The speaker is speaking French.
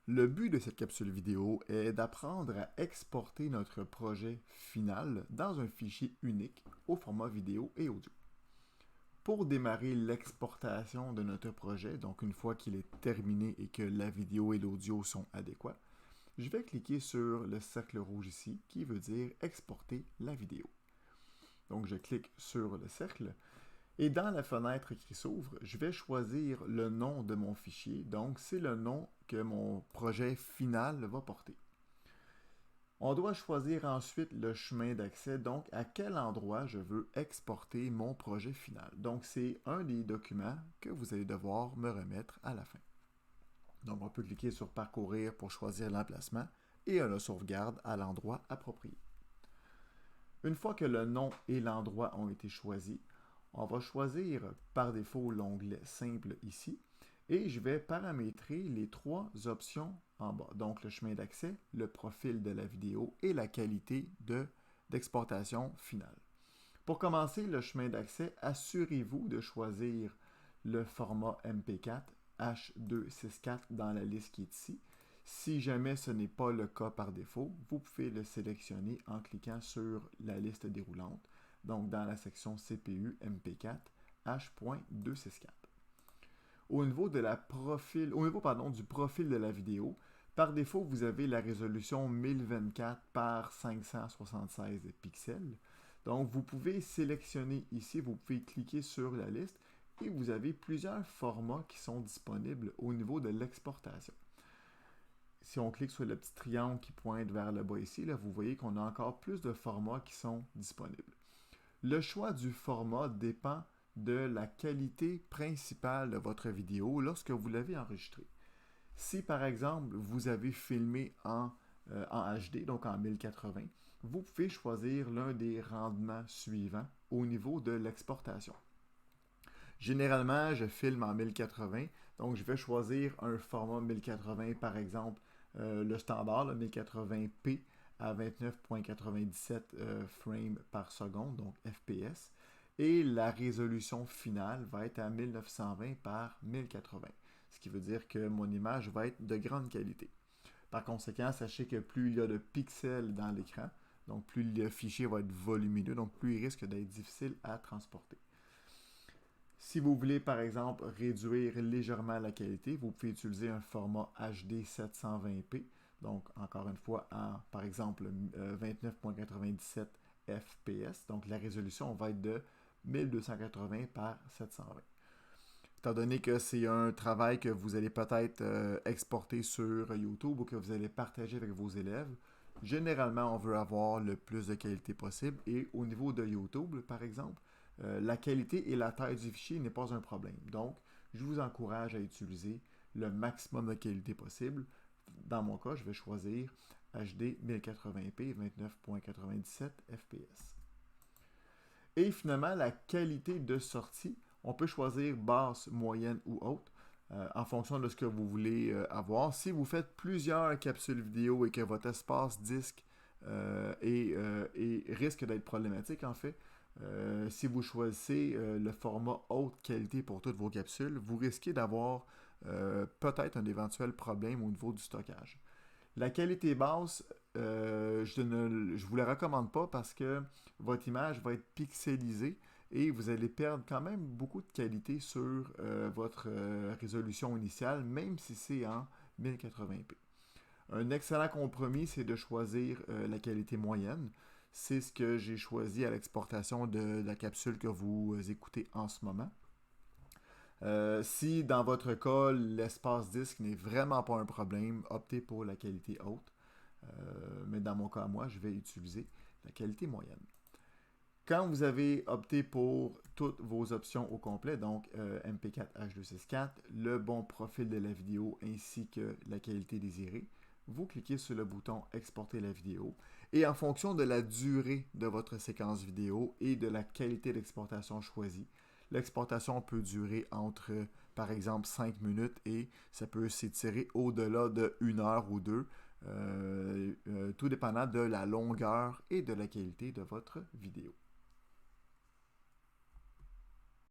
Le but de cette capsule vidéo est d'apprendre à exporter notre projet final dans un fichier unique au format vidéo et audio. Pour démarrer l'exportation de notre projet, donc une fois qu'il est terminé et que la vidéo et l'audio sont adéquats, je vais cliquer sur le cercle rouge ici qui veut dire exporter la vidéo. Donc je clique sur le cercle. Et dans la fenêtre qui s'ouvre, je vais choisir le nom de mon fichier. Donc, c'est le nom que mon projet final va porter. On doit choisir ensuite le chemin d'accès, donc à quel endroit je veux exporter mon projet final. Donc, c'est un des documents que vous allez devoir me remettre à la fin. Donc, on peut cliquer sur Parcourir pour choisir l'emplacement et la sauvegarde à l'endroit approprié. Une fois que le nom et l'endroit ont été choisis, on va choisir par défaut l'onglet Simple ici et je vais paramétrer les trois options en bas. Donc le chemin d'accès, le profil de la vidéo et la qualité d'exportation finale. Pour commencer le chemin d'accès, assurez-vous de choisir le format MP4 H264 dans la liste qui est ici. Si jamais ce n'est pas le cas par défaut, vous pouvez le sélectionner en cliquant sur la liste déroulante. Donc dans la section CPU MP4 H.264. Au niveau du profil de la vidéo, par défaut, vous avez la résolution 1024 par 576 pixels. Donc vous pouvez sélectionner ici, vous pouvez cliquer sur la liste et vous avez plusieurs formats qui sont disponibles au niveau de l'exportation. Si on clique sur le petit triangle qui pointe vers le bas ici, là, vous voyez qu'on a encore plus de formats qui sont disponibles. Le choix du format dépend de la qualité principale de votre vidéo lorsque vous l'avez enregistrée. Si par exemple vous avez filmé en HD, donc en 1080, vous pouvez choisir l'un des rendements suivants au niveau de l'exportation. Généralement, je filme en 1080, donc je vais choisir un format 1080, par exemple le standard, le 1080p, à 29.97 frames par seconde, donc FPS, et la résolution finale va être à 1920 par 1080, ce qui veut dire que mon image va être de grande qualité. Par conséquent, sachez que plus il y a de pixels dans l'écran, donc plus le fichier va être volumineux, donc plus il risque d'être difficile à transporter. Si vous voulez, par exemple, réduire légèrement la qualité, vous pouvez utiliser un format HD 720p, donc encore une fois, par exemple, 29.97 FPS, donc la résolution va être de 1280 par 720. Étant donné que c'est un travail que vous allez peut-être exporter sur YouTube ou que vous allez partager avec vos élèves, généralement, on veut avoir le plus de qualité possible. Et au niveau de YouTube, par exemple, la qualité et la taille du fichier n'est pas un problème. Donc, je vous encourage à utiliser le maximum de qualité possible. Dans mon cas, je vais choisir HD 1080p 29.97 fps. Et finalement, la qualité de sortie, on peut choisir basse, moyenne ou haute en fonction de ce que vous voulez avoir. Si vous faites plusieurs capsules vidéo et que votre espace disque risque d'être problématique, en fait, si vous choisissez le format haute qualité pour toutes vos capsules, vous risquez d'avoir peut-être un éventuel problème au niveau du stockage. La qualité basse, je ne vous la recommande pas parce que votre image va être pixelisée et vous allez perdre quand même beaucoup de qualité sur votre résolution initiale, même si c'est en 1080p. Un excellent compromis, c'est de choisir la qualité moyenne. C'est ce que j'ai choisi à l'exportation de la capsule que vous écoutez en ce moment. Si dans votre cas, l'espace disque n'est vraiment pas un problème, optez pour la qualité haute. Mais dans mon cas, moi, je vais utiliser la qualité moyenne. Quand vous avez opté pour toutes vos options au complet, donc MP4 H264, le bon profil de la vidéo ainsi que la qualité désirée, vous cliquez sur le bouton Exporter la vidéo et en fonction de la durée de votre séquence vidéo et de la qualité d'exportation choisie, l'exportation peut durer entre, par exemple, 5 minutes et ça peut s'étirer au-delà de 1 heure ou 2. tout dépendant de la longueur et de la qualité de votre vidéo.